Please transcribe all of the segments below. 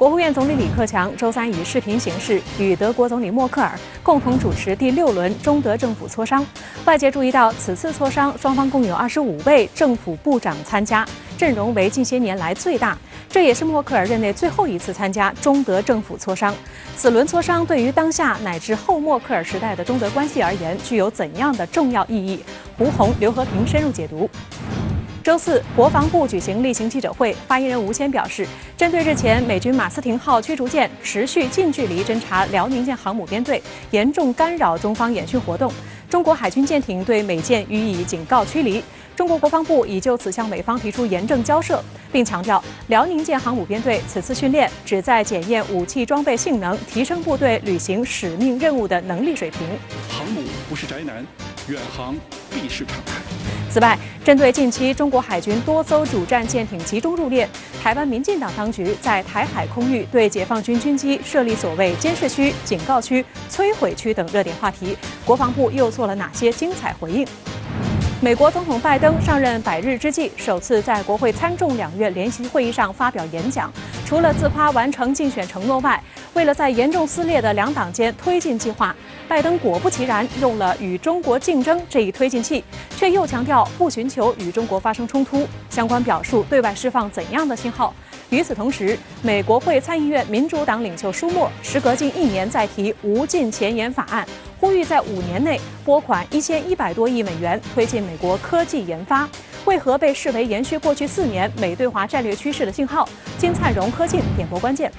国务院总理李克强周三以视频形式与德国总理默克尔共同主持第6轮中德政府磋商。外界注意到，此次磋商双方共有25位政府部长参加，阵容为近些年来最大。这也是默克尔任内最后一次参加中德政府磋商。此轮磋商对于当下乃至后默克尔时代的中德关系而言，具有怎样的重要意义？胡红、刘和平深入解读。周四，国防部举行例行记者会，发言人吴谦表示，针对日前美军马斯廷号驱逐舰持续近距离侦察辽宁舰航母编队，严重干扰中方演训活动，中国海军舰艇对美舰予以警告驱离。中国国防部已就此向美方提出严正交涉，并强调，辽宁舰航母编队此次训练旨在检验武器装备性能，提升部队履行使命任务的能力水平。航母不是宅男，远航必是常态。此外，针对近期中国海军多艘主战舰艇集中入列，台湾民进党当局在台海空域对解放军军机设立所谓监视区、警告区、摧毁区等热点话题，国防部又做了哪些精彩回应？美国总统拜登上任100日之际，首次在国会参众两院联席会议上发表演讲。除了自夸完成竞选承诺外，为了在严重撕裂的两党间推进计划，拜登果不其然用了与中国竞争这一推进器，却又强调不寻求与中国发生冲突。相关表述对外释放怎样的信号？与此同时，美国会参议院民主党领袖舒默时隔近1年再提无尽前沿法案，呼吁在5年内拨款1100多亿美元推进美国科技研发。为何被视为延续过去4年美对华战略趋势的信号？金灿荣、柯静点拨关键。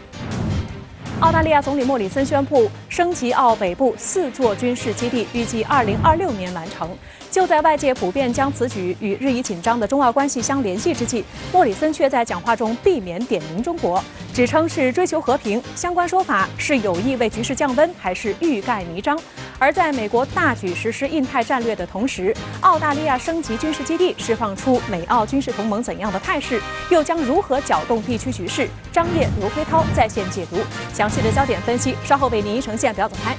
澳大利亚总理莫里森宣布，升级澳北部4座军事基地，预计2026年完成。就在外界普遍将此举与日益紧张的中澳关系相联系之际，莫里森却在讲话中避免点名中国，指称是追求和平。相关说法是有意为局势降温，还是欲盖弥彰？而在美国大举实施印太战略的同时，澳大利亚升级军事基地，释放出美澳军事同盟怎样的态势？又将如何搅动地区局势？张掖、刘飞涛在线解读。详细的焦点分析，稍后为您呈现，不要走开。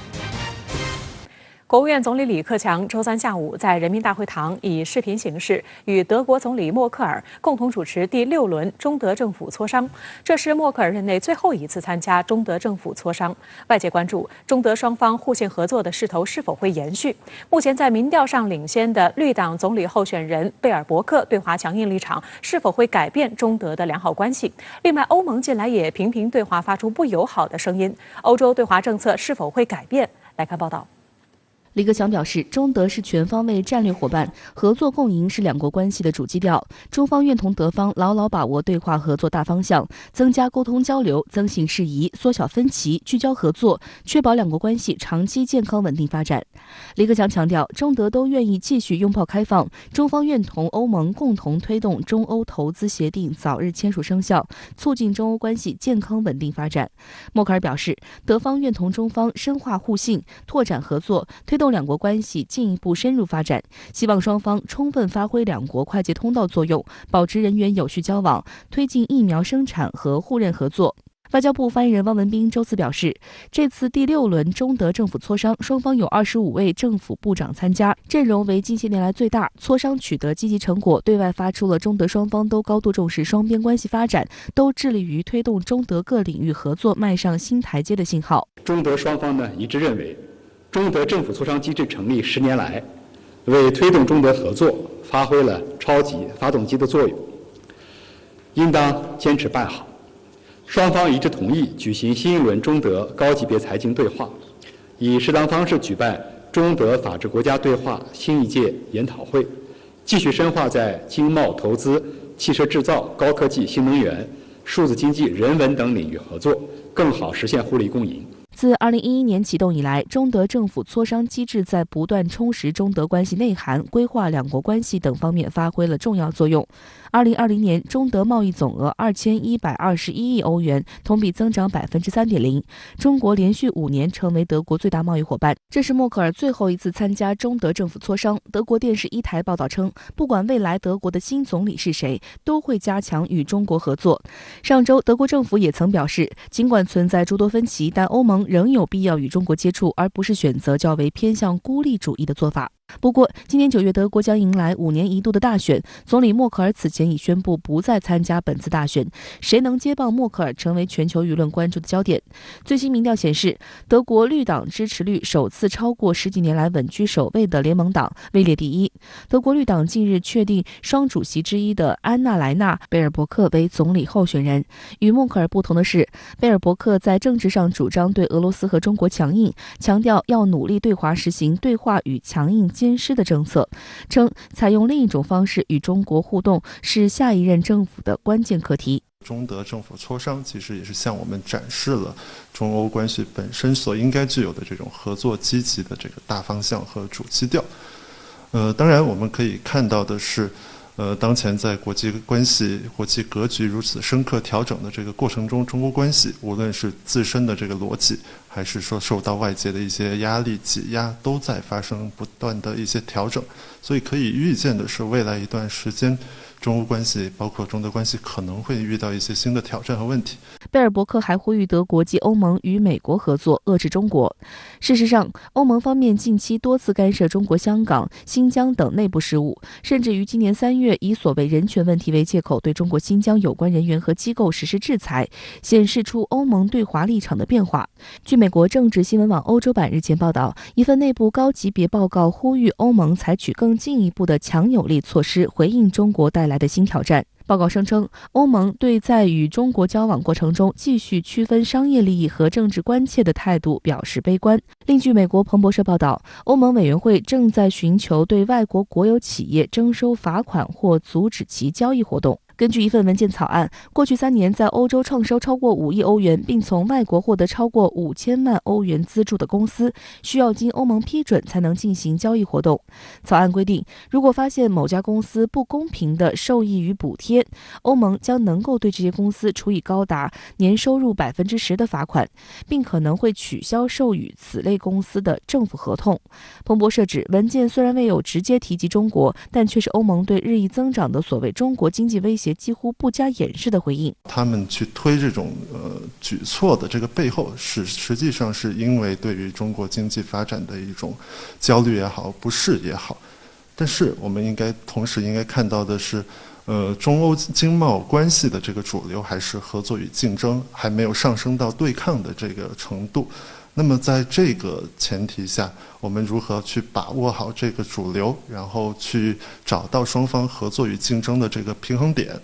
国务院总理李克强周三下午在人民大会堂以视频形式与德国总理默克尔共同主持第6轮中德政府磋商，这是默克尔任内最后一次参加中德政府磋商。外界关注中德双方互信合作的势头是否会延续。目前在民调上领先的绿党总理候选人贝尔伯克对华强硬立场是否会改变中德的良好关系？另外，欧盟近来也频频对华发出不友好的声音，欧洲对华政策是否会改变？来看报道。李克强表示，中德是全方位战略伙伴，合作共赢是两国关系的主基调。中方愿同德方牢牢把握对话合作大方向，增加沟通交流，增信事宜，缩小分歧，聚焦合作，确保两国关系长期健康稳定发展。李克强强调，中德都愿意继续拥抱开放，中方愿同欧盟共同推动中欧投资协定早日签署生效，促进中欧关系健康稳定发展。默克尔表示，德方愿同中方深化互信，拓展合作，推动两国关系进一步深入发展，希望双方充分发挥两国快捷通道作用，保持人员有序交往，推进疫苗生产和互认合作。外交部发言人汪文斌周四表示，这次第6轮中德政府磋商，双方有25位政府部长参加，阵容为近些年来最大。磋商取得积极成果，对外发出了中德双方都高度重视双边关系发展，都致力于推动中德各领域合作迈上新台阶的信号。中德双方一致认为，中德政府磋商机制成立10年来，为推动中德合作发挥了超级发动机的作用，应当坚持办好。双方一致同意举行新一轮中德高级别财经对话，以适当方式举办中德法治国家对话新一届研讨会，继续深化在经贸投资、汽车制造、高科技、新能源、数字经济、人文等领域合作，更好实现互利共赢。自2011年启动以来，中德政府磋商机制在不断充实中德关系内涵、规划两国关系等方面发挥了重要作用。2020年，中德贸易总额2121亿欧元，同比增长3.0%。中国连续5年成为德国最大贸易伙伴。这是默克尔最后一次参加中德政府磋商。德国电视1台报道称，不管未来德国的新总理是谁，都会加强与中国合作。上周，德国政府也曾表示，尽管存在诸多分歧，但欧盟仍有必要与中国接触，而不是选择较为偏向孤立主义的做法。不过，今年9月，德国将迎来5年一度的大选。总理默克尔此前已宣布不再参加本次大选，谁能接棒默克尔成为全球舆论关注的焦点。最新民调显示，德国绿党支持率首次超过10几年来稳居首位的联盟党，位列第一。德国绿党近日确定双主席之一的安娜莱纳·贝尔伯克为总理候选人。与默克尔不同的是，贝尔伯克在政治上主张对俄罗斯和中国强硬，强调要努力对华实行对话与强硬兼施的政策，称采用另一种方式与中国互动是下一任政府的关键课题。中德政府磋商其实也是向我们展示了中欧关系本身所应该具有的这种合作积极的这个大方向和主基调。当然我们可以看到的是，当前在国际关系、国际格局如此深刻调整的这个过程中，中欧关系无论是自身的这个逻辑，还是说受到外界的一些压力挤压，都在发生不断的一些调整。所以可以预见的是，未来一段时间，中欧关系包括中德关系可能会遇到一些新的挑战和问题。贝尔伯克还呼吁德国及欧盟与美国合作，遏制中国。事实上，欧盟方面近期多次干涉中国香港、新疆等内部事务，甚至于今年3月以所谓人权问题为借口，对中国新疆有关人员和机构实施制裁，显示出欧盟对华立场的变化。据美国政治新闻网欧洲版日前报道，一份内部高级别报告呼吁欧盟采取更进一步的强有力措施，回应中国带来的新挑战。报告声称，欧盟对在与中国交往过程中继续区分商业利益和政治关切的态度表示悲观。另据美国彭博社报道，欧盟委员会正在寻求对外国国有企业征收罚款或阻止其交易活动。根据一份文件草案，过去3年在欧洲创收超过5亿欧元，并从外国获得超过5000万欧元资助的公司，需要经欧盟批准才能进行交易活动。草案规定，如果发现某家公司不公平地受益于补贴，欧盟将能够对这些公司处以高达年收入10%的罚款，并可能会取消授予此类公司的政府合同。彭博社指，文件虽然未有直接提及中国，但却是欧盟对日益增长的所谓中国经济威胁几乎不加掩饰的回应。他们去推这种举措的这个背后，实际上是因为对于中国经济发展的一种焦虑也好、不适也好。但是我们同时应该看到的是，中欧经贸关系的这个主流还是合作与竞争，还没有上升到对抗的这个程度。那么在这个前提下，我们如何去把握好这个主流，然后去找到双方合作与竞争的这个平衡点，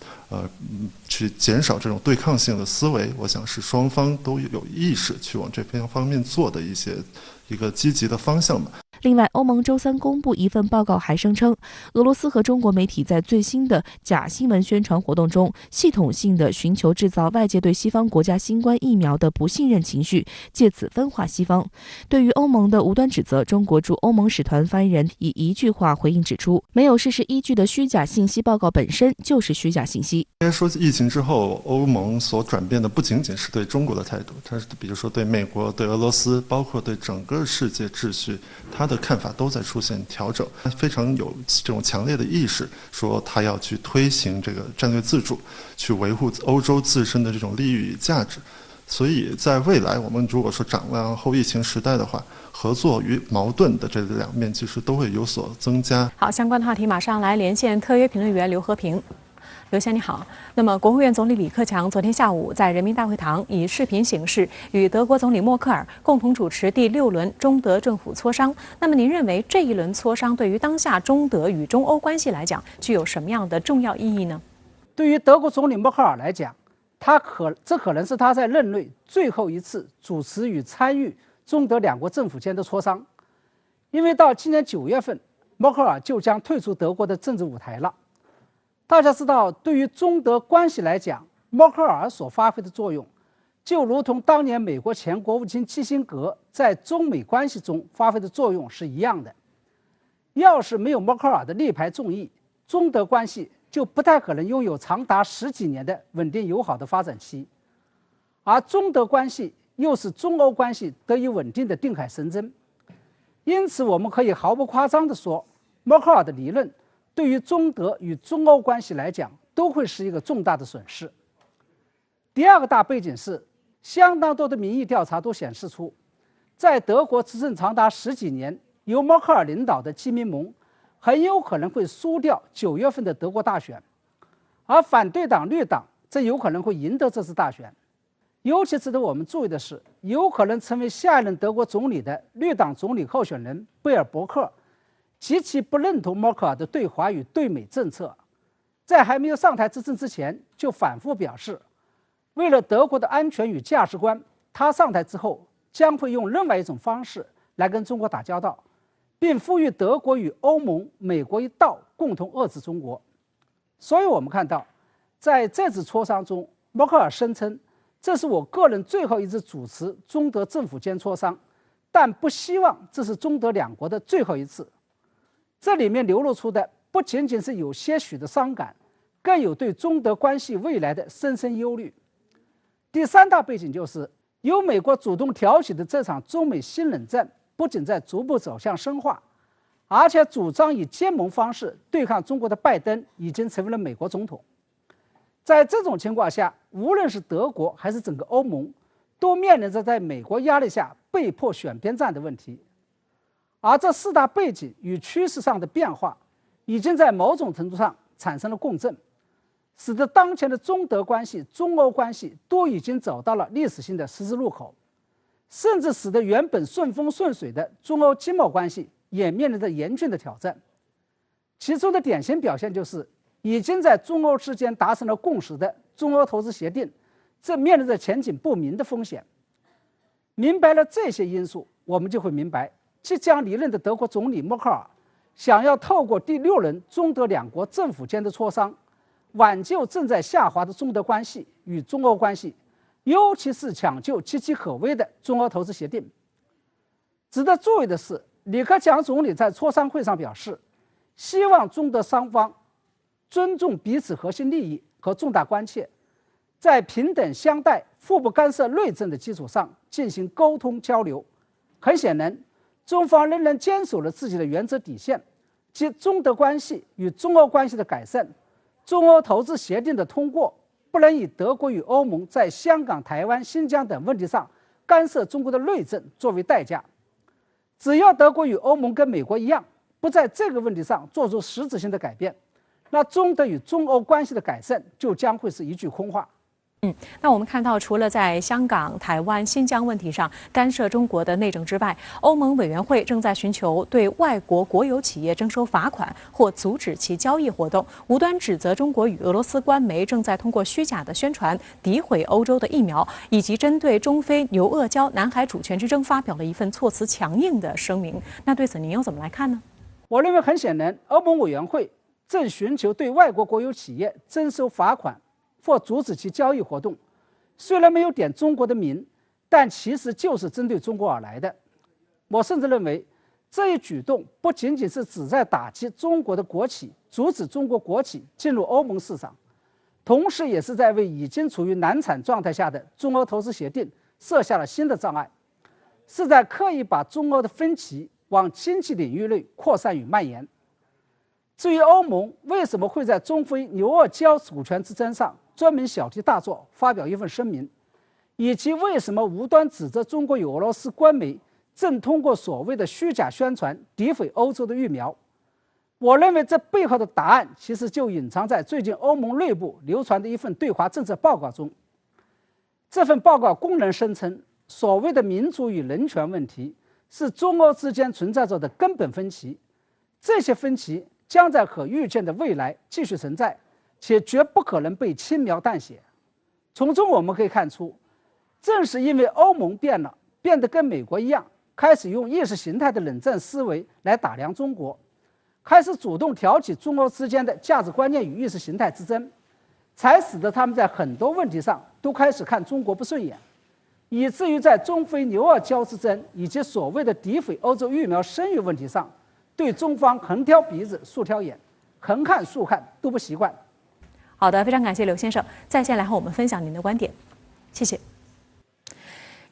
去减少这种对抗性的思维，我想是双方都有意识去往这方面做的一个积极的方向吧。另外，欧盟周3公布一份报告，还声称俄罗斯和中国媒体在最新的假新闻宣传活动中，系统性的寻求制造外界对西方国家新冠疫苗的不信任情绪，借此分化西方。对于欧盟的无端指责，中国驻欧盟使团发言人以一句话回应指出，没有事实依据的虚假信息报告本身就是虚假信息。应该说，疫情之后，欧盟所转变的不仅仅是对中国的态度，它是比如说对美国、对俄罗斯，包括对整个世界秩序，它的看法都在出现调整，非常有这种强烈的意识，说他要去推行这个战略自主，去维护欧洲自身的这种利益与价值。所以在未来，我们如果说展望后疫情时代的话，合作与矛盾的这两面其实都会有所增加。好，相关的话题马上来连线特约评论员刘和平。刘先你好，那么国务院总理李克强昨天下午在人民大会堂以视频形式与德国总理默克尔共同主持第6轮中德政府磋商。那么您认为这一轮磋商对于当下中德与中欧关系来讲具有什么样的重要意义呢？对于德国总理默克尔来讲，这可能是他在任内最后一次主持与参与中德两国政府间的磋商，因为到今年9月份，默克尔就将退出德国的政治舞台了。大家知道，对于中德关系来讲，默克尔所发挥的作用，就如同当年美国前国务卿基辛格在中美关系中发挥的作用是一样的。要是没有默克尔的力排众议，中德关系就不太可能拥有长达10几年的稳定友好的发展期，而中德关系又是中欧关系得以稳定的定海神针。因此，我们可以毫不夸张地说，默克尔的理论对于中德与中欧关系来讲，都会是一个重大的损失。第二个大背景是，相当多的民意调查都显示出，在德国执政长达10几年，由默克尔领导的基民盟很有可能会输掉9月份的德国大选，而反对党绿党则有可能会赢得这次大选。尤其值得我们注意的是，有可能成为下一任德国总理的绿党总理候选人贝尔伯克极其不认同默克尔的对华与对美政策，在还没有上台执政之前就反复表示，为了德国的安全与价值观，他上台之后将会用另外一种方式来跟中国打交道，并呼吁德国与欧盟、美国一道共同遏制中国。所以我们看到，在这次磋商中，默克尔声称这是我个人最后一次主持中德政府间磋商，但不希望这是中德两国的最后一次。这里面流露出的不仅仅是有些许的伤感，更有对中德关系未来的深深忧虑。第三大背景就是由美国主动挑起的这场中美新冷战不仅在逐步走向深化，而且主张以结盟方式对抗中国的拜登已经成为了美国总统。在这种情况下，无论是德国还是整个欧盟，都面临着在美国压力下被迫选边站的问题。而这4大背景与趋势上的变化，已经在某种程度上产生了共振，使得当前的中德关系、中欧关系都已经走到了历史性的十字路口，甚至使得原本顺风顺水的中欧经贸关系也面临着严峻的挑战。其中的典型表现就是已经在中欧之间达成了共识的中欧投资协定，这面临着前景不明的风险。明白了这些因素，我们就会明白，即将离任的德国总理默克尔想要透过第6轮中德两国政府间的磋商，挽救正在下滑的中德关系与中欧关系，尤其是抢救岌岌可危的中欧投资协定。值得注意的是，李克强总理在磋商会上表示，希望中德双方尊重彼此核心利益和重大关切，在平等相待、互不干涉内政的基础上进行沟通交流。很显然，中方仍然坚守了自己的原则底线，即中德关系与中欧关系的改善，中欧投资协定的通过不能以德国与欧盟在香港、台湾、新疆等问题上干涉中国的内政作为代价。只要德国与欧盟跟美国一样，不在这个问题上做出实质性的改变，那中德与中欧关系的改善就将会是一句空话。那我们看到，除了在香港、台湾、新疆问题上干涉中国的内政之外，欧盟委员会正在寻求对外国国有企业征收罚款或阻止其交易活动，无端指责中国与俄罗斯官媒正在通过虚假的宣传诋毁欧洲的疫苗，以及针对中非牛鄂礁南海主权之争发表了一份措辞强硬的声明。那对此您又怎么来看呢？我认为很显然，欧盟委员会正寻求对外国国有企业征收罚款或阻止其交易活动，虽然没有点中国的名，但其实就是针对中国而来的。我甚至认为，这一举动不仅仅是旨在打击中国的国企，阻止中国国企进入欧盟市场，同时也是在为已经处于难产状态下的中欧投资协定设下了新的障碍，是在刻意把中欧的分歧往经济领域内扩散与蔓延。至于欧盟为什么会在中非牛鄂礁主权之争上专门小题大做发表一份声明，以及为什么无端指责中国与俄罗斯官媒正通过所谓的虚假宣传诋毁欧洲的疫苗，我认为这背后的答案其实就隐藏在最近欧盟内部流传的一份对华政策报告中。这份报告公然声称，所谓的民主与人权问题是中欧之间存在着的根本分歧，这些分歧将在可预见的未来继续存在，且绝不可能被轻描淡写。从中我们可以看出，正是因为欧盟变了，变得跟美国一样，开始用意识形态的冷战思维来打量中国，开始主动挑起中欧之间的价值观念与意识形态之争，才使得他们在很多问题上都开始看中国不顺眼，以至于在中非牛鄂礁之争以及所谓的诋毁欧洲疫苗声誉问题上，对中方横挑鼻子竖挑眼，横看竖看都不习惯。好的，非常感谢刘先生在线来和我们分享您的观点，谢谢。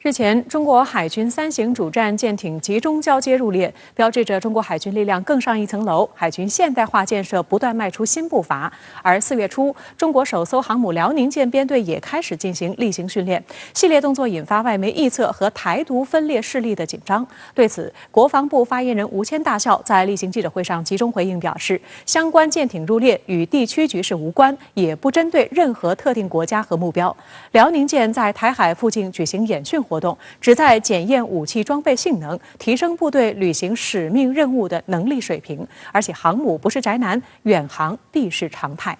日前，中国海军3型主战舰艇集中交接入列，标志着中国海军力量更上一层楼，海军现代化建设不断迈出新步伐。而4月初，中国首艘航母辽宁舰编队也开始进行例行训练，系列动作引发外媒臆测和台独分裂势力的紧张。对此，国防部发言人吴谦大校在例行记者会上集中回应表示，相关舰艇入列与地区局势无关，也不针对任何特定国家和目标。辽宁舰在台海附近举行演训活动，旨在检验武器装备性能，提升部队履行使命任务的能力水平。而且航母不是宅男，远航必是常态。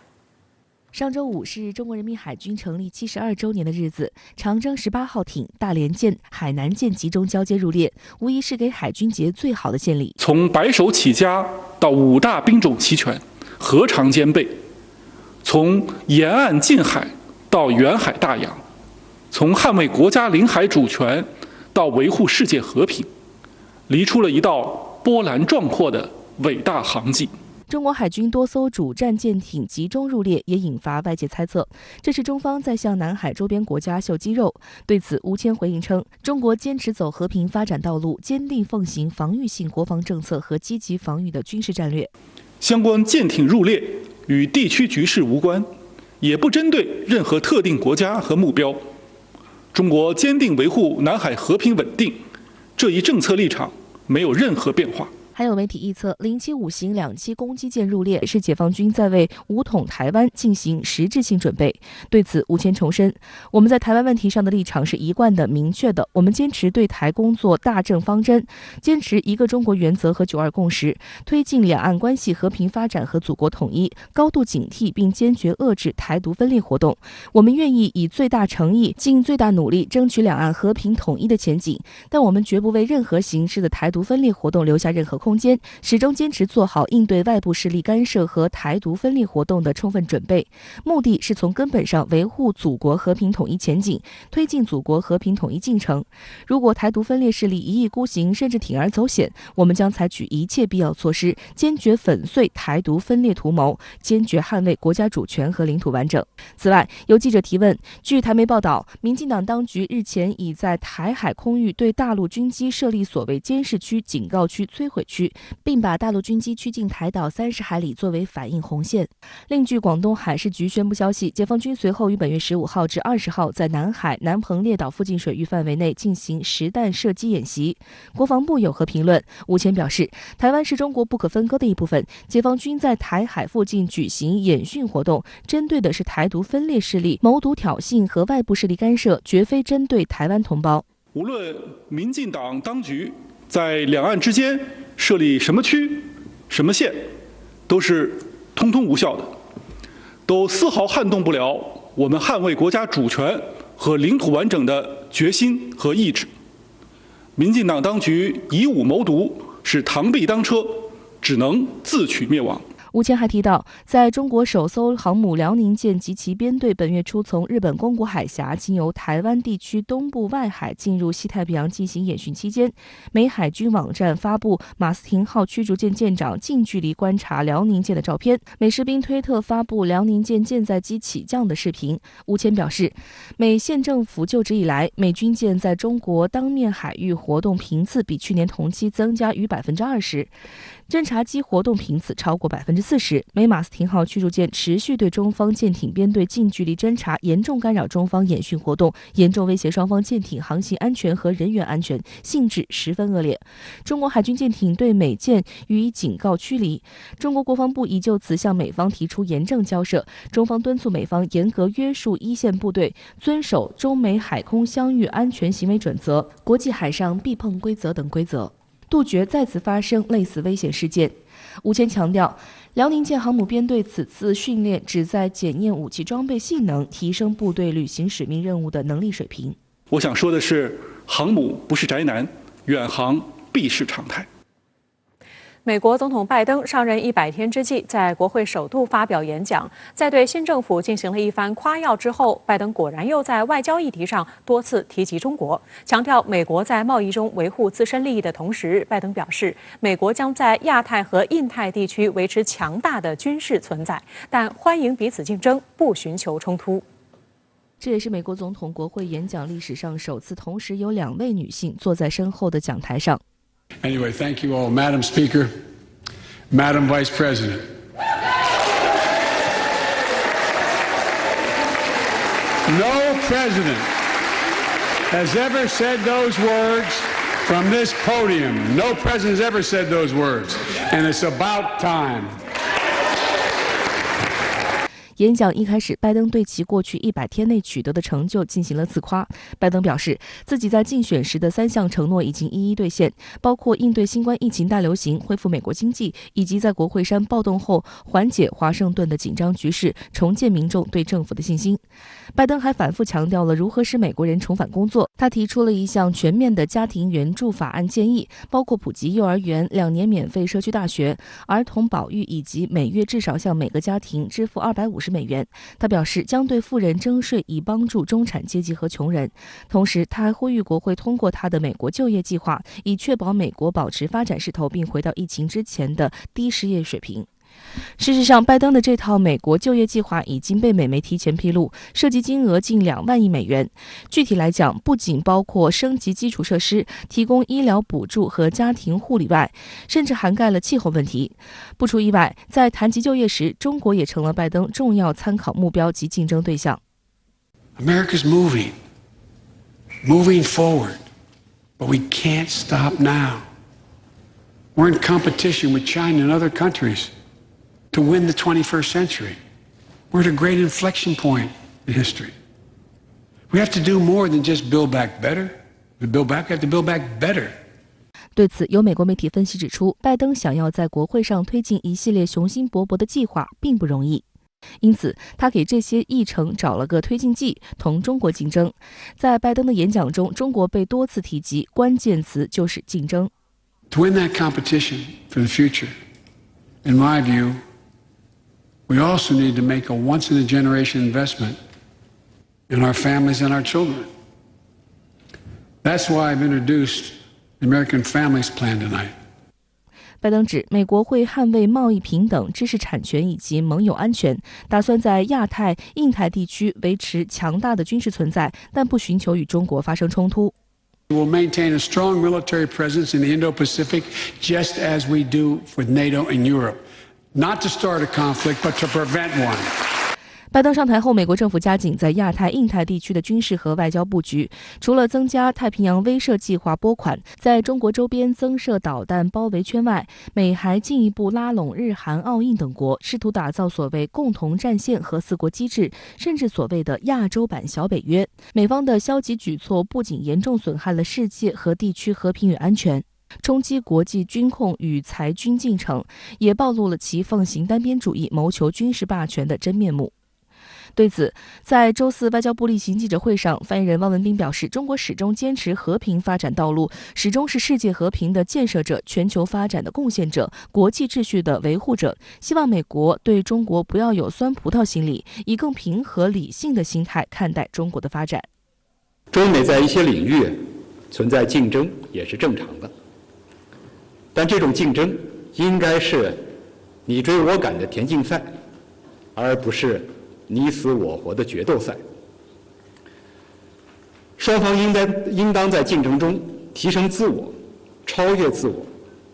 上周五是中国人民海军成立72周年的日子，长征18号艇、大连舰、海南舰集中交接入列，无疑是给海军节最好的献礼。从白手起家到5大兵种齐全，核常兼备；从沿岸近海到远海大洋，从捍卫国家领海主权到维护世界和平，离出了一道波澜壮阔的伟大航迹。中国海军多艘主战舰艇集中入列，也引发外界猜测，这是中方在向南海周边国家秀肌肉。对此，吴谦回应称，中国坚持走和平发展道路，坚定奉行防御性国防政策和积极防御的军事战略。相关舰艇入列与地区局势无关，也不针对任何特定国家和目标。中国坚定维护南海和平稳定，这一政策立场没有任何变化。还有媒体臆测，075型2栖攻击舰入列是解放军在为武统台湾进行实质性准备。对此，吴谦重申，我们在台湾问题上的立场是一贯的、明确的。我们坚持对台工作大政方针，坚持一个中国原则和9·2共识，推进两岸关系和平发展和祖国统一，高度警惕并坚决遏制台独分裂活动。我们愿意以最大诚意、尽最大努力争取两岸和平统一的前景，但我们绝不为任何形式的台独分裂活动留下任何空间，始终坚持做好应对外部势力干涉和台独分裂活动的充分准备，目的是从根本上维护祖国和平统一前景，推进祖国和平统一进程。如果台独分裂势力一意孤行，甚至铤而走险，我们将采取一切必要措施，坚决粉碎台独分裂图谋，坚决捍卫国家主权和领土完整。此外，有记者提问，据台媒报道，民进党当局日前已在台海空域对大陆军机设立所谓监视区、警告区、摧毁区，并把大陆军机驱近台岛30海里作为反应红线。另据广东海事局宣布消息，解放军随后于本月15号至20号在南海南澎列岛附近水域范围内进行实弹射击演习。国防部有何评论？吴谦表示，台湾是中国不可分割的一部分，解放军在台海附近举行演训活动，针对的是台独分裂势力谋独挑衅和外部势力干涉，绝非针对台湾同胞。无论民进党当局在两岸之间设立什么区、什么线，都是通通无效的，都丝毫撼动不了我们捍卫国家主权和领土完整的决心和意志。民进党当局以武谋独，是螳臂当车，只能自取灭亡。吴谦还提到，在中国首艘航母辽宁舰及其编队本月初从日本宫古海峡经由台湾地区东部外海进入西太平洋进行演训期间，美海军网站发布马斯廷号驱逐舰舰长近距离观察辽宁舰的照片，美士兵推特发布辽宁舰舰载机起降的视频。吴谦表示，美县政府就职以来，美军舰在中国当面海域活动频次比去年同期增加逾20%，侦察机活动频次超过40%。美马斯廷号驱逐舰持续对中方舰艇编队近距离侦察，严重干扰中方演训活动，严重威胁双方舰艇航行安全和人员安全，性质十分恶劣。中国海军舰艇对美舰予以警告驱离。中国国防部已就此向美方提出严正交涉，中方敦促美方严格约束一线部队，遵守中美海空相遇安全行为准则、国际海上避碰规则等规则，杜绝再次发生类似危险事件。吴谦强调，辽宁舰航母编队此次训练旨在检验武器装备性能，提升部队履行使命任务的能力水平。我想说的是，航母不是宅男，远航必是常态。美国总统拜登上任100天之际，在国会首度发表演讲，在对新政府进行了一番夸耀之后，拜登果然又在外交议题上多次提及中国，强调美国在贸易中维护自身利益的同时，拜登表示，美国将在亚太和印太地区维持强大的军事存在，但欢迎彼此竞争，不寻求冲突。这也是美国总统国会演讲历史上首次同时有2位女性坐在身后的讲台上。Anyway, thank you all, Madam Speaker, Madam Vice President. No president has ever said those words from this podium. No president has ever said those words, and it's about time. 演讲一开始，拜登对其过去100天内取得的成就进行了自夸。拜登表示，自己在竞选时的3项承诺已经一一兑现，包括应对新冠疫情大流行、恢复美国经济，以及在国会山暴动后缓解华盛顿的紧张局势，重建民众对政府的信心。拜登还反复强调了如何使美国人重返工作。他提出了一项全面的家庭援助法案建议，包括普及幼儿园、2年免费社区大学、儿童保育，以及每月至少向每个家庭支付250美元。他表示将对富人征税，以帮助中产阶级和穷人。同时，他还呼吁国会通过他的美国就业计划，以确保美国保持发展势头，并回到疫情之前的低失业水平。事实上，拜登的这套美国就业计划已经被美媒提前披露，涉及金额近2万亿美元。具体来讲，不仅包括升级基础设施、提供医疗补助和家庭护理外，甚至涵盖了气候问题。不出意外，在谈及就业时，中国也成了拜登重要参考目标及竞争对象。America's moving forward, but we can't stop now. We're in competition with China and other countries.To win the 21st century. We're at a great inflection point in history. We have to do more than just build back better. We have to build back better. 对此，有美国媒体分析指出，拜登想要在国会上推进一系列雄心勃勃的计划并不容易，因此他给这些议程找了个推进剂，同中国竞争。在拜登的演讲中，中国被多次提及，关键词就是竞争。To win that competition for the future, in my view,We also need to make a once-in-a-generation investment in our families and our children. That's why I've introduced the American Families Plan tonight. 拜登指，美国会捍卫贸易平等、知识产权以及盟友安全，打算在亚太、印太地区维持强大的军事存在，但不寻求与中国发生冲突。We will maintain a strong military presence in the Indo-Pacific, just as we do for NATO and Europe.Not to start a conflict, but to prevent one. 拜登上台后，美国政府加紧在亚太、印太地区的军事和外交布局。除了增加太平洋威慑计划拨款，在中国周边增设导弹包围圈外，美还进一步拉拢日韩澳印等国，试图打造所谓共同战线和4国机制，甚至所谓的亚洲版小北约。美方的消极举措不仅严重损害了世界和地区和平与安全，冲击国际军控与裁军进程，也暴露了其奉行单边主义、谋求军事霸权的真面目。对此，在周4外交部例行记者会上，发言人汪文斌表示，中国始终坚持和平发展道路，始终是世界和平的建设者、全球发展的贡献者、国际秩序的维护者。希望美国对中国不要有酸葡萄心理，以更平和理性的心态看待中国的发展。中美在一些领域存在竞争也是正常的，但这种竞争应该是你追我赶的田径赛，而不是你死我活的决斗赛。双方应当在竞争中提升自我，超越自我，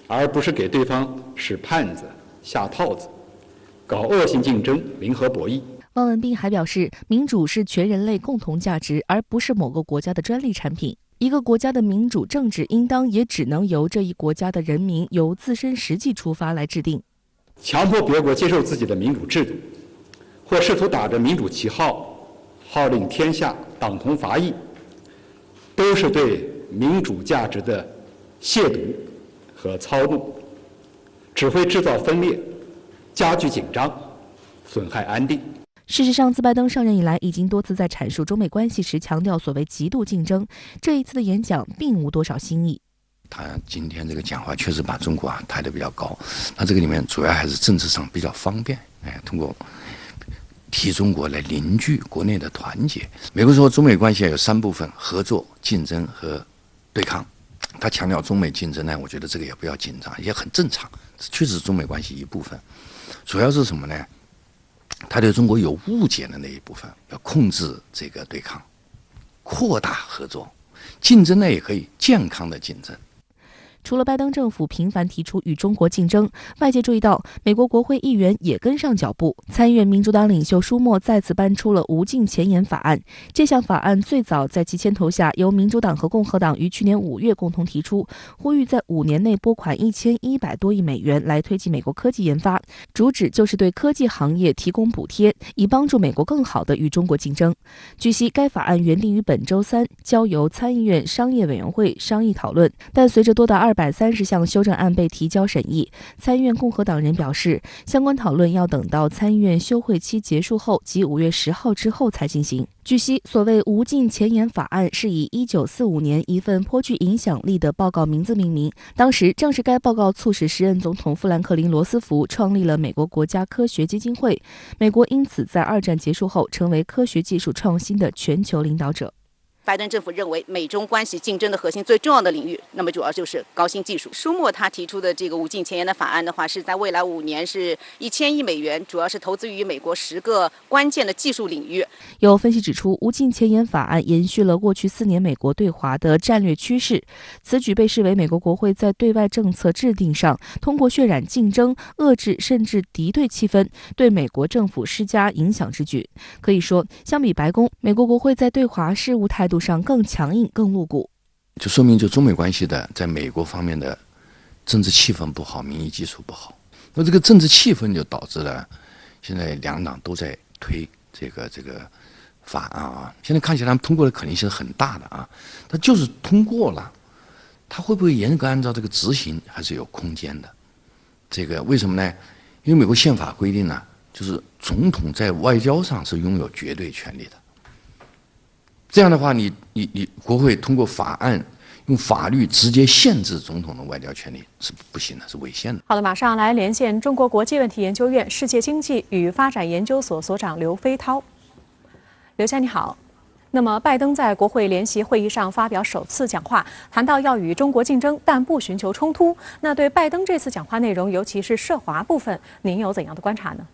而不是给对方使绊子、下套子，搞恶性竞争、零和博弈。汪文斌还表示，民主是全人类共同价值，而不是某个国家的专利产品。一个国家的民主政治应当也只能由这一国家的人民由自身实际出发来制定。强迫别国接受自己的民主制度，或试图打着民主旗号号令天下、党同伐异，都是对民主价值的亵渎和操弄，只会制造分裂，加剧紧张，损害安定。事实上，自拜登上任以来，已经多次在阐述中美关系时强调所谓极度竞争。这一次的演讲并无多少新意。他今天这个讲话确实把中国抬得比较高，那这个里面主要还是政治上比较方便，通过提中国来凝聚国内的团结。美国说中美关系有3部分：合作、竞争和对抗。他强调中美竞争呢，我觉得这个也不要紧张，也很正常，确实是中美关系一部分。主要是什么呢？他对中国有误解的那一部分，要控制这个对抗，扩大合作，竞争呢也可以健康的竞争。除了拜登政府频繁提出与中国竞争，外界注意到美国国会议员也跟上脚步。参议院民主党领袖舒默再次搬出了无尽前沿法案。这项法案最早在其牵头下，由民主党和共和党于去年5月共同提出，呼吁在5年内拨款1100多亿美元来推进美国科技研发，主旨就是对科技行业提供补贴，以帮助美国更好地与中国竞争。据悉，该法案原定于本周3交由参议院商业委员会商议讨论，但随着多达230项修正案被提交审议，参议院共和党人表示，相关讨论要等到参议院休会期结束后及5月10号之后才进行。据悉，所谓无尽前沿法案是以1945年一份颇具影响力的报告名字命名，当时正是该报告促使时任总统富兰克林·罗斯福创立了美国国家科学基金会，美国因此在2战结束后成为科学技术创新的全球领导者。拜登政府认为美中关系竞争的核心最重要的领域，那么主要就是高新技术。舒默他提出的这个无尽前沿的法案的话，是在未来5年是1000亿美元，主要是投资于美国10个关键的技术领域。有分析指出，无尽前沿法案延续了过去4年美国对华的战略趋势，此举被视为美国国会在对外政策制定上通过渲染竞争、遏制甚至敌对气氛，对美国政府施加影响之举。可以说，相比白宫，美国国会在对华事务态度上更强硬、更露骨，就说明中美关系的在美国方面的政治气氛不好，民意基础不好。那这个政治气氛就导致了现在两党都在推这个法案啊。现在看起来他们通过的可能性是很大的啊，他就是通过了，他会不会严格按照这个执行还是有空间的。这个为什么呢？因为美国宪法规定呢，就是总统在外交上是拥有绝对权利的。这样的话，你国会通过法案，用法律直接限制总统的外交权利是不行的，是违宪的。好的，马上来连线中国国际问题研究院世界经济与发展研究所所长刘飞涛。刘先生你好。那么，拜登在国会联席会议上发表首次讲话，谈到要与中国竞争，但不寻求冲突。那对拜登这次讲话内容，尤其是涉华部分，您有怎样的观察呢？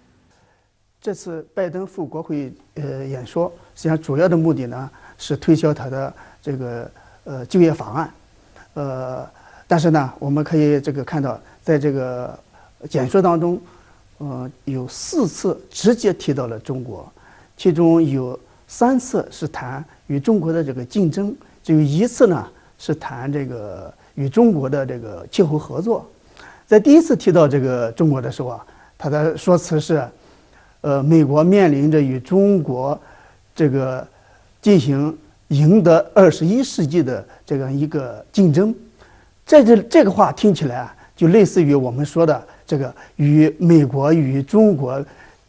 这次拜登赴国会演说，实际上主要的目的呢是推销他的这个就业法案，但是呢，我们可以看到，在这个演说当中，有4次直接提到了中国，其中有3次是谈与中国的这个竞争，只有1次呢是谈这个与中国的这个气候合作。在第1次提到这个中国的时候啊，他的说辞是。美国面临着与中国这个进行赢得21世纪的这样一个竞争，这个话听起来啊，就类似于我们说的这个与美国与中国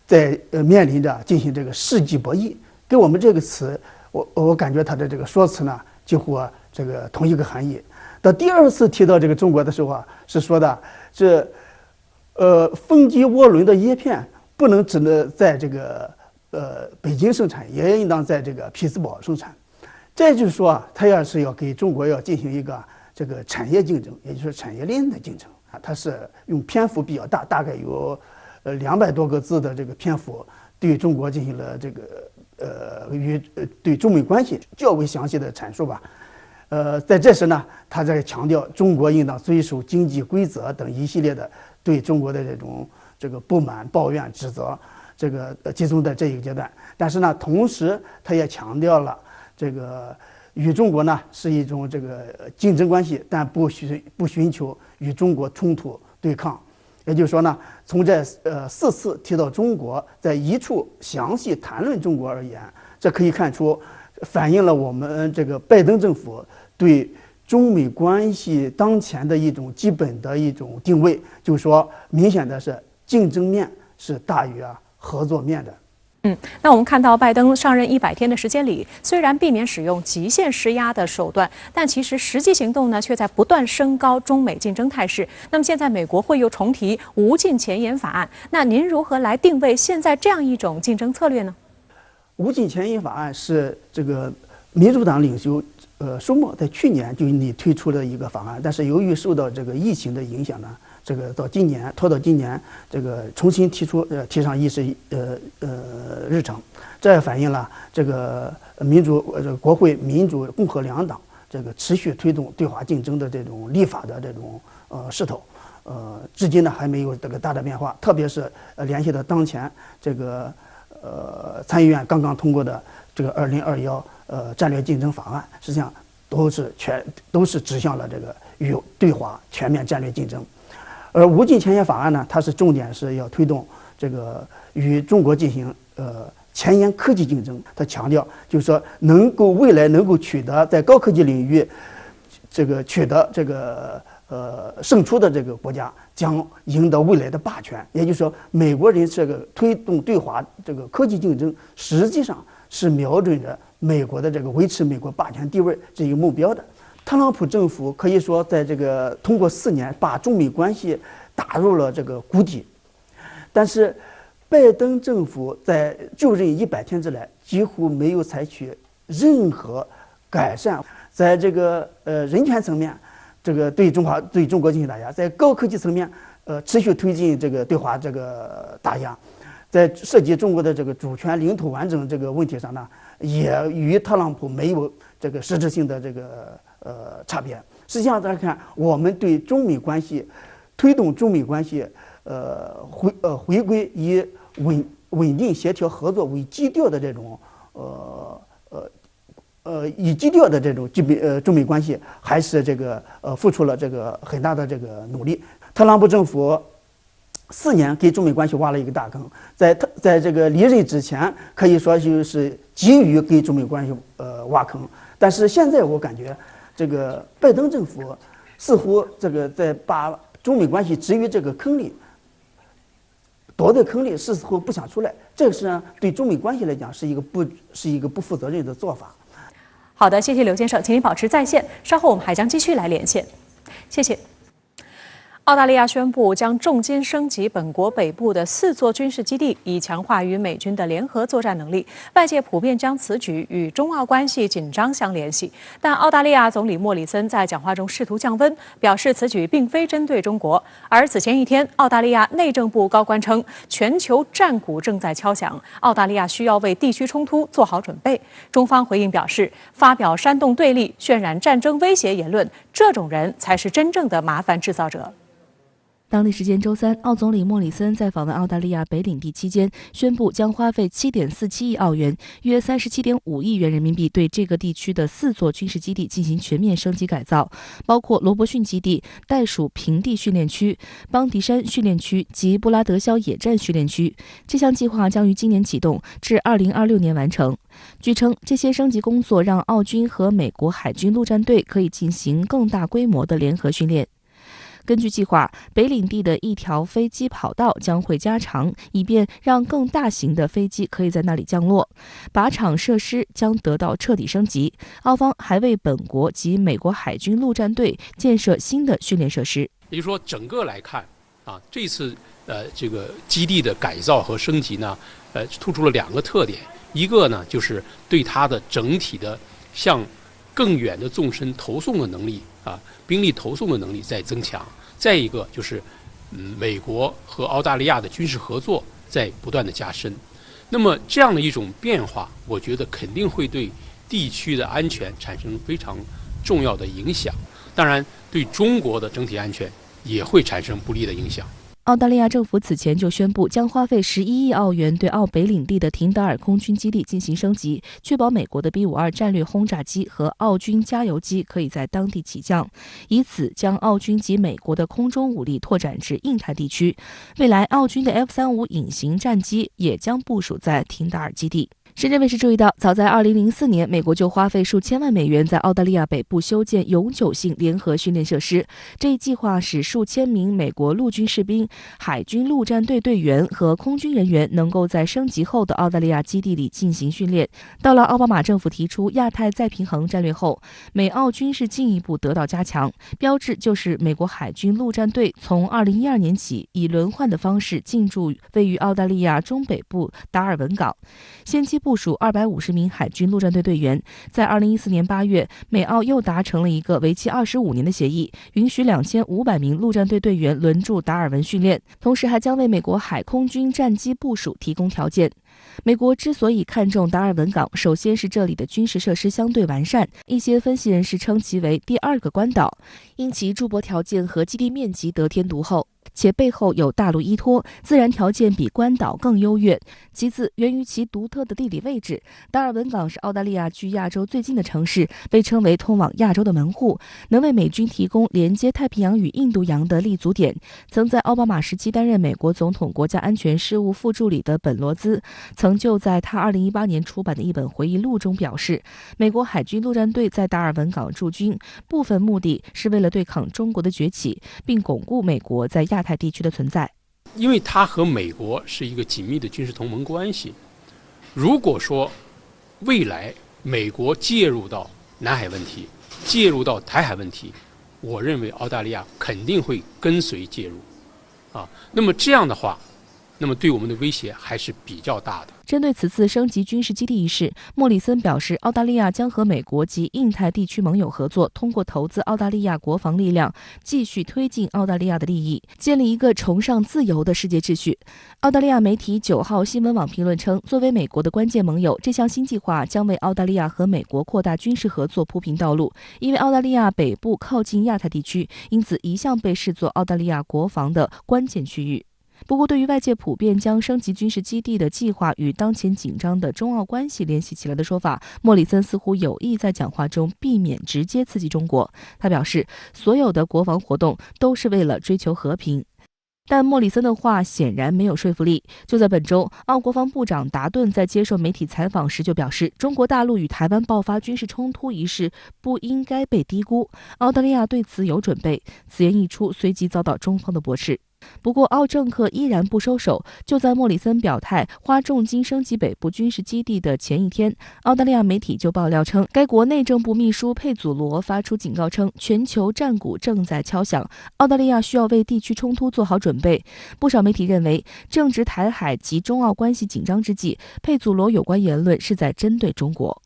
在面临着进行这个世纪博弈，跟我们这个词，我感觉它的这个说辞呢，几乎这个同一个含义。到第2次提到这个中国的时候啊，是说的这风机涡轮的叶片。不能只能在这个北京生产，也应当在这个匹兹堡生产。这就是说啊，他要给中国要进行一个这个产业竞争，也就是产业链的竞争啊。他是用篇幅比较大，大概有200多个字的这个篇幅，对中国进行了这个对中美关系较为详细的阐述吧。在这时呢，他在强调中国应当遵守经济规则等一系列的对中国的这个不满、抱怨、指责，这个集中在这一个阶段。但是呢，同时他也强调了这个与中国呢是一种这个竞争关系，但不寻求与中国冲突对抗。也就是说呢，从这4次提到中国，在一处详细谈论中国而言，这可以看出反映了我们这个拜登政府对中美关系当前的一种基本的一种定位，就是说明显的是。竞争面是大于合作面的。那我们看到拜登上任100天的时间里，虽然避免使用极限施压的手段，但其实实际行动呢却在不断升高中美竞争态势。那么现在美国会又重提无尽前沿法案，那您如何来定位现在这样一种竞争策略呢？无尽前沿法案是这个民主党领袖舒默在去年就推出了一个法案，但是由于受到这个疫情的影响呢，这个到今年拖到今年，这个重新提上议事日程，这也反映了这个国会民主共和两党这个持续推动对华竞争的这种立法的这种势头，至今呢还没有这个大的变化，特别是联系到当前这个参议院刚刚通过的这个2021战略竞争法案，实际上都是指向了这个与对华全面战略竞争。而无尽前沿法案呢，它是重点是要推动这个与中国进行前沿科技竞争。它强调就是说，未来能够取得在高科技领域取得胜出的这个国家将赢得未来的霸权。也就是说，美国人这个推动对华这个科技竞争，实际上是瞄准着美国的这个维持美国霸权地位这一个目标的。特朗普政府可以说在这个通过4年把中美关系打入了这个谷底，但是拜登政府在就任100天之内几乎没有采取任何改善，在这个人权层面，这个对中国进行打压；在高科技层面，持续推进这个对华这个打压；在涉及中国的这个主权、领土完整这个问题上呢，也与特朗普没有这个实质性的这个差别。实际上，大家看，我们对中美关系推动中美关系回归以稳定协调合作为基调的这种以基调的这种中美关系，还是这个付出了这个很大的这个努力。特朗普政府4年给中美关系挖了一个大坑，在这个离任之前，可以说就是急于给中美关系挖坑。但是现在我感觉，这个拜登政府似乎这个在把中美关系置于这个坑里，躲在坑里，似乎不想出来。这个实际上对中美关系来讲是一个不负责任的做法。好的，谢谢刘先生，请您保持在线，稍后我们还将继续来连线，谢谢。澳大利亚宣布将重金升级本国北部的4座军事基地，以强化与美军的联合作战能力。外界普遍将此举与中澳关系紧张相联系，但澳大利亚总理莫里森在讲话中试图降温，表示此举并非针对中国。而此前一天，澳大利亚内政部高官称，全球战鼓正在敲响，澳大利亚需要为地区冲突做好准备。中方回应表示，发表煽动对立、渲染战争威胁言论，这种人才是真正的麻烦制造者。当地时间周3，澳总理莫里森在访问澳大利亚北领地期间，宣布将花费7.47亿澳元，约37.5亿元人民币，对这个地区的4座军事基地进行全面升级改造，包括罗伯逊基地、袋鼠平地训练区、邦迪山训练区及布拉德肖野战训练区。这项计划将于今年启动，至2026年完成。据称，这些升级工作让澳军和美国海军陆战队可以进行更大规模的联合训练。根据计划，北领地的一条飞机跑道将会加长，以便让更大型的飞机可以在那里降落。靶场设施将得到彻底升级。澳方还为本国及美国海军陆战队建设新的训练设施。也就是说，整个来看这次这个基地的改造和升级呢，突出了2个特点。一个呢，就是对它的整体的向更远的纵深投送的能力兵力投送的能力在增强。再一个就是美国和澳大利亚的军事合作在不断的加深。那么这样的一种变化，我觉得肯定会对地区的安全产生非常重要的影响，当然对中国的整体安全也会产生不利的影响。澳大利亚政府此前就宣布将花费11亿澳元对澳北领地的廷德尔空军基地进行升级，确保美国的 B-52战略轰炸机和澳军加油机可以在当地起降，以此将澳军及美国的空中武力拓展至印太地区。未来，澳军的 F-35隐形战机也将部署在廷德尔基地。深圳卫视注意到，早在2004年，美国就花费数千万美元在澳大利亚北部修建永久性联合训练设施。这一计划使数千名美国陆军士兵、海军陆战队队员和空军人员能够在升级后的澳大利亚基地里进行训练。到了奥巴马政府提出亚太再平衡战略后，美澳军事进一步得到加强，标志就是美国海军陆战队从2012年起以轮换的方式进驻位于澳大利亚中北部达尔文港。先期部署250名海军陆战队队员。在2014年8月，美澳又达成了一个为期25年的协议，允许2500名陆战队队员轮驻达尔文训练，同时还将为美国海空军战机部署提供条件。美国之所以看重达尔文港，首先是这里的军事设施相对完善，一些分析人士称其为第2个关岛，因其驻泊条件和基地面积得天独厚，且背后有大陆依托，自然条件比关岛更优越。其次，源于其独特的地理位置，达尔文港是澳大利亚距亚洲最近的城市，被称为通往亚洲的门户，能为美军提供连接太平洋与印度洋的立足点。曾在奥巴马时期担任美国总统国家安全事务副助理的本罗兹，曾就在他2018年出版的一本回忆录中表示，美国海军陆战队在达尔文港驻军，部分目的是为了对抗中国的崛起，并巩固美国在亚太地区的存在。因为它和美国是一个紧密的军事同盟关系，如果说未来美国介入到南海问题，介入到台海问题，我认为澳大利亚肯定会跟随介入，那么这样的话，那么对我们的威胁还是比较大的。针对此次升级军事基地一事，莫里森表示，澳大利亚将和美国及印太地区盟友合作，通过投资澳大利亚国防力量，继续推进澳大利亚的利益，建立一个崇尚自由的世界秩序。澳大利亚媒体9号新闻网评论称，作为美国的关键盟友，这项新计划将为澳大利亚和美国扩大军事合作铺平道路。因为澳大利亚北部靠近亚太地区，因此一向被视作澳大利亚国防的关键区域。不过，对于外界普遍将升级军事基地的计划与当前紧张的中澳关系联系起来的说法，莫里森似乎有意在讲话中避免直接刺激中国。他表示，所有的国防活动都是为了追求和平。但莫里森的话显然没有说服力。就在本周，澳国防部长达顿在接受媒体采访时就表示，中国大陆与台湾爆发军事冲突一事不应该被低估，澳大利亚对此有准备。此言一出，随即遭到中方的驳斥。不过，澳政客依然不收手。就在莫里森表态花重金升级北部军事基地的前一天，澳大利亚媒体就爆料称，该国内政部秘书佩祖罗发出警告称，全球战鼓正在敲响，澳大利亚需要为地区冲突做好准备。不少媒体认为，正值台海及中澳关系紧张之际，佩祖罗有关言论是在针对中国。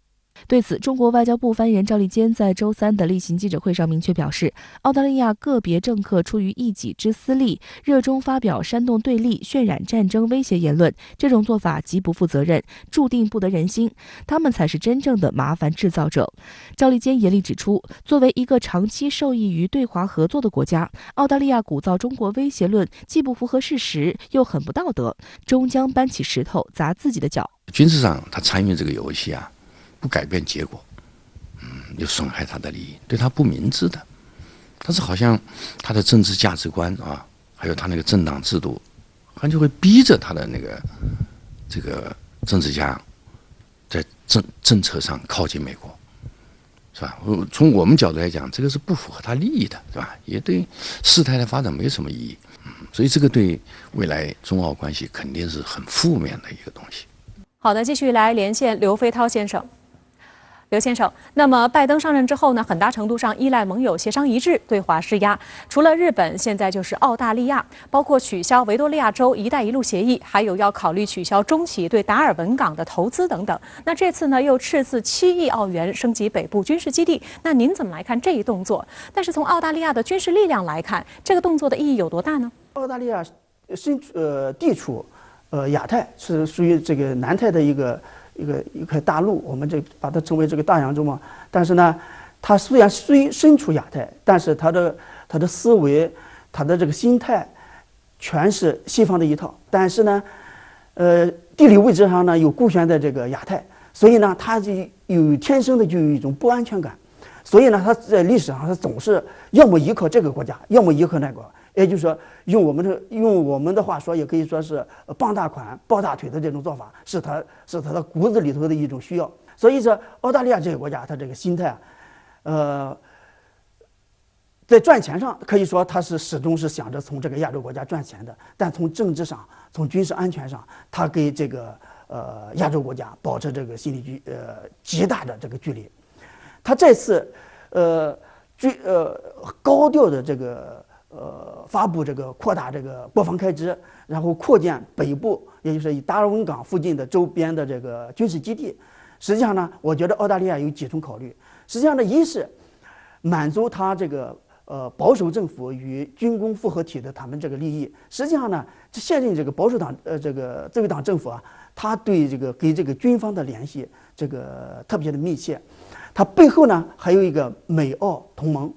对此，中国外交部发言人赵立坚在周3的例行记者会上明确表示，澳大利亚个别政客出于一己之私利，热衷发表煽动对立、渲染战争威胁言论，这种做法极不负责任，注定不得人心，他们才是真正的麻烦制造者。赵立坚严厉指出，作为一个长期受益于对华合作的国家，澳大利亚鼓噪中国威胁论既不符合事实，又很不道德，终将搬起石头砸自己的脚。军事上他参与这个游戏不改变结果，又损害他的利益，对他不明智的。但是好像他的政治价值观还有他那个政党制度，好像就会逼着他的这个政治家在政策上靠近美国，是吧？从我们角度来讲，这个是不符合他利益的，是吧？也对事态的发展没什么意义。所以这个对未来中澳关系肯定是很负面的一个东西。好的，继续来连线刘飞涛先生。刘先生，那么拜登上任之后呢，很大程度上依赖盟友协商一致，对华施压。除了日本，现在就是澳大利亚，包括取消维多利亚州“一带一路”协议，还有要考虑取消中企对达尔文港的投资等等。那这次呢，又斥资7亿澳元升级北部军事基地。那您怎么来看这一动作？但是从澳大利亚的军事力量来看，这个动作的意义有多大呢？澳大利亚地处亚太，是属于这个南太的一块大陆，我们把它称为这个大洋洲嘛。但是呢，它虽然身处亚太，但是它的思维、它的这个心态，全是西方的一套。但是呢，地理位置上呢又孤悬在这个亚太，所以呢，它就天生的就有一种不安全感。所以呢，它在历史上它总是要么依靠这个国家，要么依靠那个。也就是说，用我们的话说，也可以说是傍大款、抱大腿的这种做法，是他的骨子里头的一种需要。所以说，澳大利亚这个国家，它这个心态，在赚钱上可以说它是始终是想着从这个亚洲国家赚钱的，但从政治上、从军事安全上，它给这个亚洲国家保持这个心理极大的这个距离。他这次高调的这个发布这个扩大这个国防开支，然后扩建北部，也就是以达尔文港附近的周边的这个军事基地。实际上呢，我觉得澳大利亚有几重考虑。实际上呢，一是满足他这个保守政府与军工复合体的他们这个利益。实际上呢，现任这个保守党这个自由党政府啊，他对这个给这个军方的联系这个特别的密切。它背后呢还有一个美澳同盟，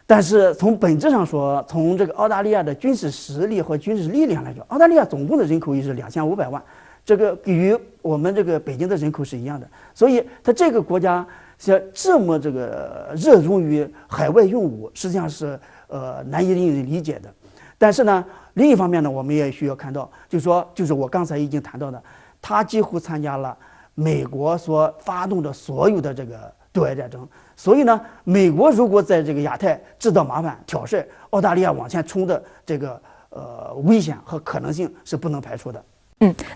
但是从本质上说，从这个澳大利亚的军事实力和军事力量来说，澳大利亚总共的人口也是2500万，这个与我们这个北京的人口是一样的，所以它这个国家像这么这个热衷于海外用武，实际上是难以令人理解的。但是呢，另一方面呢，我们也需要看到，就是我刚才已经谈到的，他几乎参加了美国所发动的所有的这个对外战争，所以呢，美国如果在这个亚太制造麻烦、挑事，澳大利亚往前冲的这个危险和可能性是不能排除的。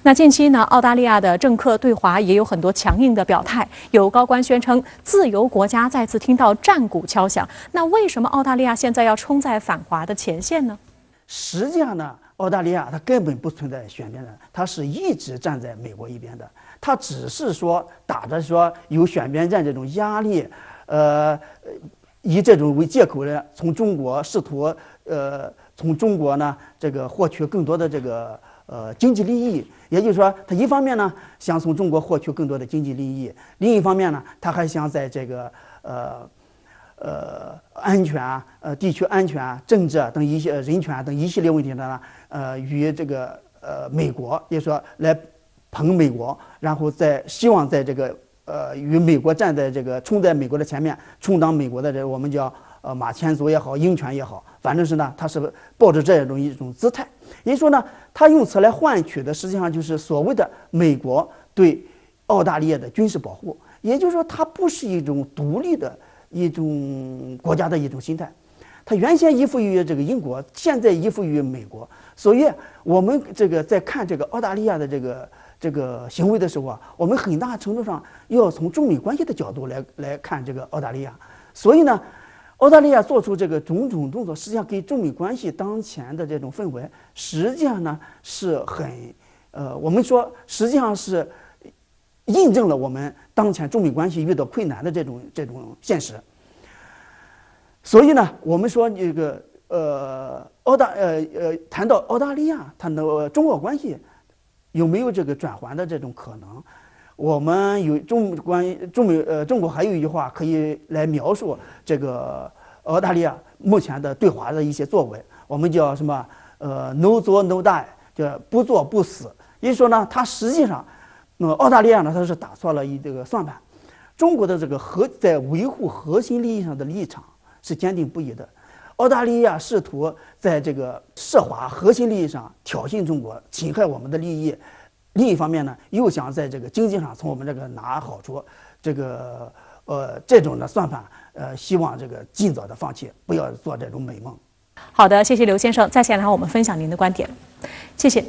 那近期呢，澳大利亚的政客对华也有很多强硬的表态，有高官宣称自由国家再次听到战鼓敲响。那为什么澳大利亚现在要冲在反华的前线呢？实际上呢，澳大利亚它根本不存在选边站，它是一直站在美国一边的。它只是说打着说有选边站这种压力，以这种为借口呢，从中国试图从中国呢这个获取更多的这个经济利益。也就是说，它一方面呢想从中国获取更多的经济利益，另一方面呢，它还想在这个安全啊、地区安全啊、政治啊等一些人权等一系列问题呢，与这个美国，也就是说来捧美国，然后希望在这个与美国站在这个冲在美国的前面，充当美国的这我们叫马前卒也好，鹰犬也好，反正是呢，他是抱着这样一种姿态。也就是说呢，他用此来换取的实际上就是所谓的美国对澳大利亚的军事保护。也就是说，它不是一种独立的一种国家的一种心态，它原先依附于这个英国，现在依附于美国。所以我们这个在看这个澳大利亚的这个行为的时候啊，我们很大程度上要从中美关系的角度来看这个澳大利亚。所以呢，澳大利亚做出这个种种动作，实际上给中美关系当前的这种氛围，实际上呢是很我们说实际上是印证了我们当前中美关系遇到困难的这种现实。所以呢，我们说这个谈到澳大利亚，谈到中澳关系有没有这个转圜的这种可能？我们有中国还有一句话可以来描述这个澳大利亚目前的对华的一些作为，我们叫什么？no 作 no die， 叫不做不死。也就是说呢，它实际上，澳大利亚呢，它是打错了这个算盘。中国的这个在维护核心利益上的立场是坚定不移的。澳大利亚试图在这个涉华核心利益上挑衅中国，侵害我们的利益；另一方面呢，又想在这个经济上从我们这个拿好处，这种的算法，希望这个尽早的放弃，不要做这种美梦。好的，谢谢刘先生在线来和我们分享您的观点，谢谢。